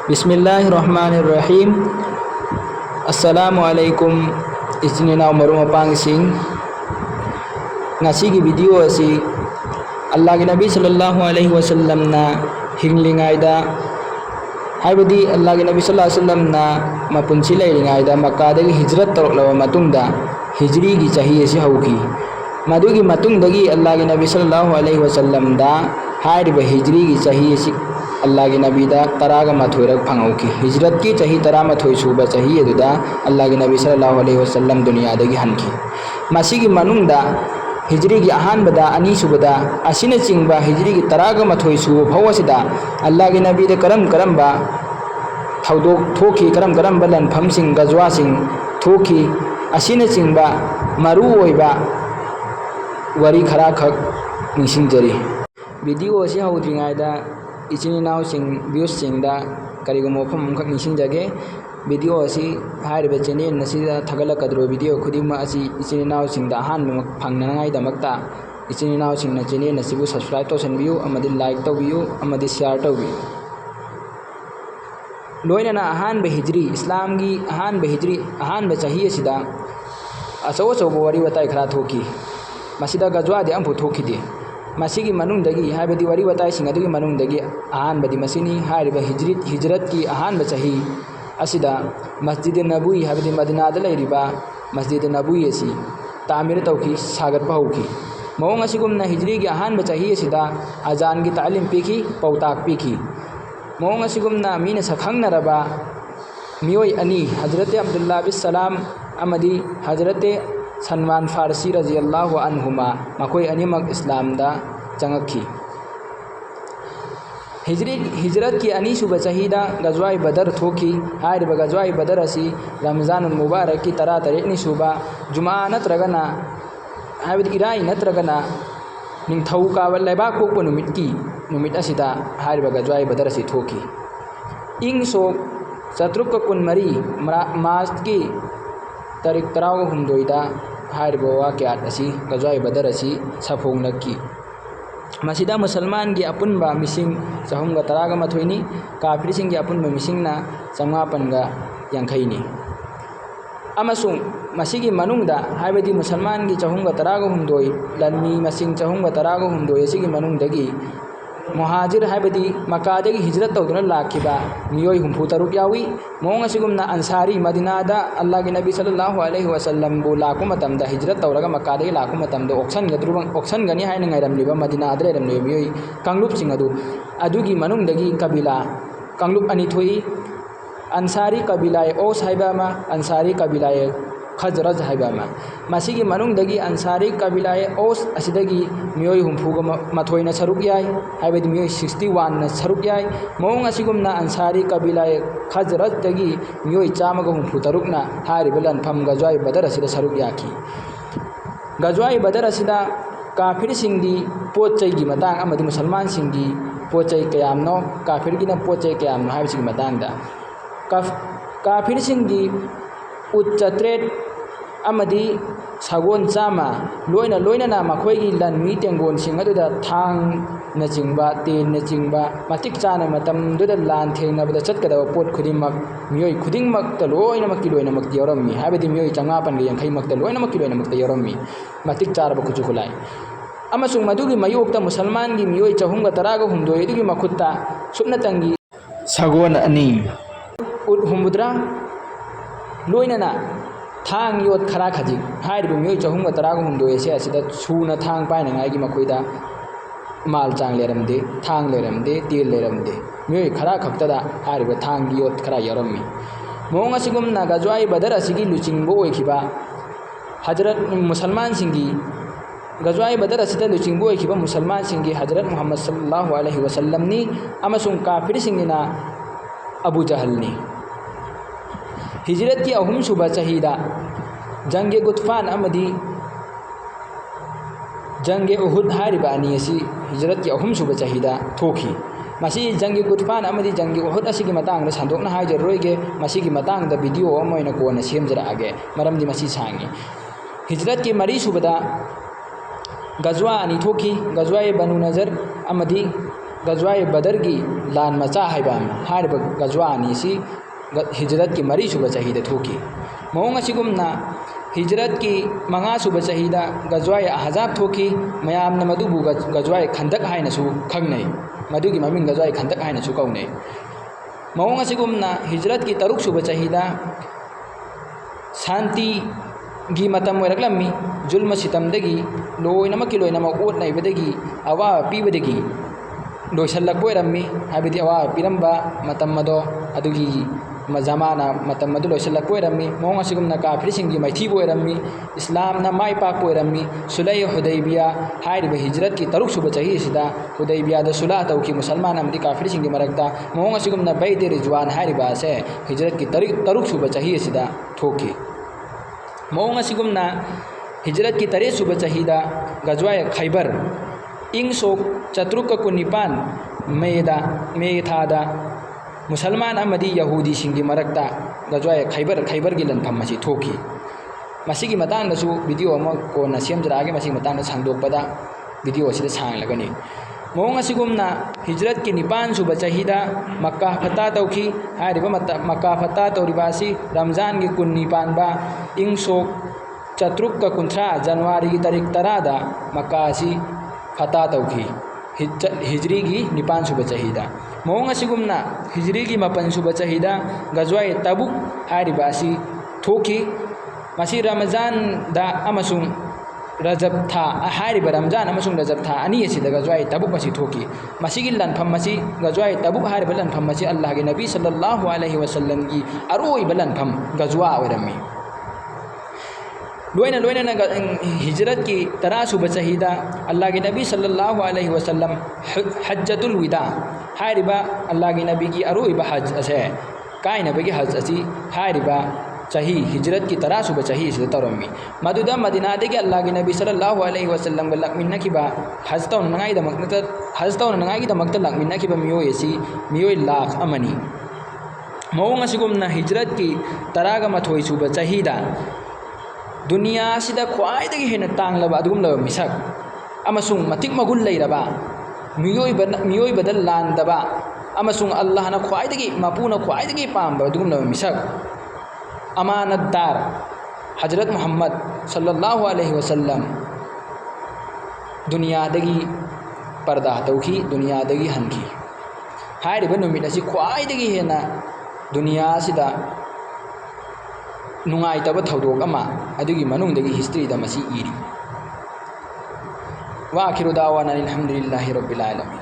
बिस्मिल्लाहिर्रहमानिर्रहीम। अस्सलामुअलैकुम इचिन इनाव मरु मपांगसिंग ngasi video asi Allah gi Nabi sallallahu alaihi wasallam na hinglingayda haibadi Allah gi Nabi sallallahu alaihi wasallam na mapunchi lairingayda Makkah dagi hijrat toroklaba matungda hijri gi chahi asi hauki madugi matungdagi Allah gi Nabi sallallahu alaihi wasallam da hairiba hijri gi chahi asi Allah gi Nabi da taraga mathoirak phangauki hijrat ki chahi tara mathoi suba chahi eduda Allah gi Nabi sallallahu alaihi wasallam dunia dagi hanki masigi manungda hijri gi ahan bada ani subada asina chingba hijri gi taraga mathoi suba phawasida Allah gi Nabi da karam ba thaudok thoki karam ba lan phamsing gazwa sing thoki asina chingba maru oiba wari khara khak nishingjari video si haudringaida इचिनाव सिंग views सिंगदा करिगो मोफम खक निसिंजगे video असि हारिबे channel नसिदा थगलकद्रो video खुदिमा असि इचिनाव सिंगदा हान फंगनाय दमकता इचिनाव सिंगना channel नसिबु subscribe तोसनबियु अमदि like तोबियु अमदि share तोबियु लोइना Ahaan बे हिजरी इस्लाम गी अहान बे हिजरी अहान बे चाही असिदा असो worry वताई खरा थोकी मसिदा गजवा दे अंफु थोकी दे मसीगी मनुंदगी हाबदी worry वताई सिंग अदुगी मनुंदगी आहान बदी मसीनी हारिबा हिजरत की आहान बचाही असिदा मस्जिद नबवी हाबदी मदीना दा लैरिबा मस्जिद नबवी असि तामीर तौकी सागत पाउकी मौंग असिगुमना हिजरी की आहान बचाही असिदा अजान की तालीम पीखी पौताक पीखी मौंग असिगुमना मीना सखंगनरबा मियोय अनी हजरत अब्दुल्ला बिन सलाम अमदी हजरत सलमान फारसी रज़ियल्लाहु अन्हुमा मकोई अनिमक इस्लाम दा चंगखी हिजरत की अनी सुबह चाहिदा गजवाई बदर थोकी हारिब गजवाई बदर असी रमज़ान मुबारक की तरा तरेनी सुबह जुमा नत्रगना हाबिद इराई नत्रगना निंथौ कावल लेबा कोको नुमित असिदा हारिब गजवाई बदर असी थोकी इंग सो शत्रुक कुनमरी मास की तारीख तराव हुमदोइदा हारिब वाक्यात असी गजवाई बदर असी सफोंगनकी मसीदा मुसलमान की अपुनबा मिसिंग चहुंगा तरागा मथोइनी काफिर सिंग की अपुनबा मिसिंगना चंगापनगा यांखैनी अमसुंग मसीगी मनुंगदा हाइबदी मुसलमान की चहुंगा तरागा हुमदोइ लन्मी मसिंग चहुंगा तरागा हुमदोइ असिगी मनुंगदगी मुहाजिर हाइबदी मक्कादगी हिजरत तौदुना लाखिबा मियोय हुंफु तरुक यावी मोंग असिगुमना अंसारी मदीनादा अल्लाह के नबी सल्लल्लाहु अलैहि वसल्लम बु लाकु मतमदा हिजरत तौरगा मक्कादगी लाकु मतमदा ऑक्शन गनी हाइन ngairamliba मदीनादा लेरमलिबा मियोय कांगलुप सिंग अदुगी मनुंगदगी कबीला कांगलुप अनि थोई अंसारी कबीलाय ओस हाइबामा अंसारी कबीलाय खजरज हाइबामा मसीगी मनुंगदगी अंसारी कबीलाय ओस असिदगी मियोय हुंफुगा मथोइना सरुक याय हाइबदी मियोय 61 ना सरुक याय मोंग असिगुमना अंसारी कबीलाय खजरज दगी मियोय चामगा हुंफु तरुकना हारिबा लनफम गजवाई बदर असिदा सरुक याखी गजवाई बदर असिदा काफिर सिंगी पोचैगी मतांग अमदी मुसलमान सिंगी पोचै कयामनो काफिर गिना पोचै कयामनो हाइबसिगी मतांगदा काफिर सिंगी उच्चत्रेट अमदी सगोन चामा लोइना मखोइगी लनमी तेंगोन सिंग अदुदा थांग न चिंगबा तेन न चिंगबा मतिक चाना मतमदुदा लान थेंगनबदा चटकदबा पोट खुदिमक मियोय खुदिमकता लोइनमक यौरम्मी हाबदी मियोय चंगापनगे यांखैमकता लोइनमक यौरम्मी मतिक चारबा खुचु खुलाय अमसुंग मदुगी मयोक्ता मुसलमान की मियोय चहुंगा तरागा हुमदोय दुगी मखुत्ता सुपनतंगी सगोन अनी उद हुमबुद्रा लोइनना थांग योत खरा खजी हारिबो मियोय चहुंगा तरागा हुमदोय से असिदा सुना थांग पाइनंगाई की मखोइदा माल चांग लेरमदे थांग लेरमदे तेल लेरमदे मियोय खरा खक्तदा हारिबो थांग योत खरा यरम्मी मोंग असिगुमना गजवाई बदर असिगी लुचिंगबो ओइखिबा हजरत मुसलमान सिंगी गजवाई बदर असिदा लुचिंगबो ओइखिबा मुसलमान सिंगी हजरत मुहम्मद सल्लल्लाहु अलैहि वसल्लम नी अमसुंग काफिर सिंगिना अबू जहल नी हिजरत की अहुम सुबह चाहिदा जंगे गुतफान अमदी जंगे उहुद हारिबा अनी असी हिजरत की अहुम सुबह चाहिदा थोखी मसी जंगे गुतफान अमदी जंगे उहुद असिगी मतांगदा संदोकना हाइजरोइगे मसीगी मतांगदा वीडियो अमोइना कोना सेमजरागे मरमदी मसी सांगी हिजरत की मरी सुबदा गजवा अनी थोखी गजवा बनु नजर अमदी गजवाए बदर की लान मचा है गजवा अनीसी हिजरत की मरी सुब चहीद थोकी मौंग असिगुमना हिजरत की मंगा सुब चहीद गजवाए अहजाब थोकी मयामना मदुबु गजवाए खंदक हाइनसु खंगनै मदुगी ममिंग गजवाए खंदक हाइनसु कौनै मौंग असिगुमना हिजरत की तरुक सुब चहीद शांति गी मतम ओइरक्लम्मी जुल्म सितमदगी लोइनमक ओटनैबदगी अवा पीबदगी लोइसल्लक ओइरम्मी हाइबदि अवा पिरम्बा मतम मदो अदुगी जमाना मतम मदु लोइसल्लक ओइरम्मी मौंग असिगुमना काफिरसिंगी मैथीब ओइरम्मी इस्लामना माइ पाक ओइरम्मी सुलै हुदैबिया हाइरिबा हिजरत की तरुक सुब चही सिदा हुदैबिया द सुला तौकी मुसलमान अमदि काफिरसिंगी मरक्ता मौंग असिगुमना बैत रिजवान हाइरिबा से हिजरत की तरुक सुब चही सिदा थोकी मौंग असिगुमना हिजरत की तरे सुब चहीदा गजवाए खैबर इंग सोक चतुरुक कुनिपान मे थादा मुसलमान अमदी यहूदी सिंगी मरक्ता गजवाए खैबर की लनफम मसी थोकी मसीगी मतांगदसु वीडियो अमा कोना सेमजरागे मसी मतांगदा सांदोकपदा वीडियो असिदा सांगलगनी मौंग असिगुमना हिजरत की निपान सुब चहीदा मक्का फता तौखी हारिबा मक्का फता तौरिबासी रमजान की कुन्नी पानबा इंग सोक चतुरुक का कुंथ्रा जनवरी की तारीख 13 मक्का असी फता तौखी हिजरी की निपान सुब चहीदा मौंग असिगुमना हिजरी की मपन सुब चहीदा गजवाए तबुक हारिबासी थोकी मसी रमजान दा अमसुंग रजब था हारिब रमजान अमसुंग रजब था अनी असिद गजवाए तबुक मसी थोकी मसीगी लनफम मसी गजवाए तबुक हारिब लनफम मसी अल्लाह के नबी सल्लल्लाहु अलैहि वसल्लम की अरोइब लनफम गजवा ओइरम्मी लोइना हिजरत की तरा सुब चहीदा अल्लाह के नबी सल्लल्लाहु अलैहि वसल्लम हज्जतुल विदा हारिबा अल्लाह के नबी की अरोइब हज असे कायनबगी हज असी हारिबा चही हिजरत की तरा सुब चही से तरम्मी मदुदा मदीनादगी अल्लाह के नबी सल्लल्लाहु अलैहि वसल्लम लकमिन्नखिबा हज तौननाइदमक्ता लकमिन्नखिबा मियोय लाख अमनी मौंग असिगुमना हिजरत की तरागा मथोई सुब चहीदा दुनिया सिदा ख्वाइदगी हेन तांगलबा अदुगुमलबा मिसक अमसुंग मतिक मगुल लैरबा मियोयबदा लांदबा अमसुंग अल्लाहना ख्वाइदगी मपुना ख्वाइदगी पांबा अदुगुमलबा मिसक अमानतदार हजरत मोहम्मद सल्लल्लाहु अलैहि वसल्लम दुनियादगी पर्दा तौखी दुनियादगी हनखी हारिबा नुमित असी ख्वाइदगी हेना दुनिया सिदा नुंगाइतबा थौदोक अमा अदुगी मनुंगदगी हिस्ट्री दा मसी इरी वा आखिरु दावाना अल्हम्दुलिल्लाहि रब्बिल आलमीन।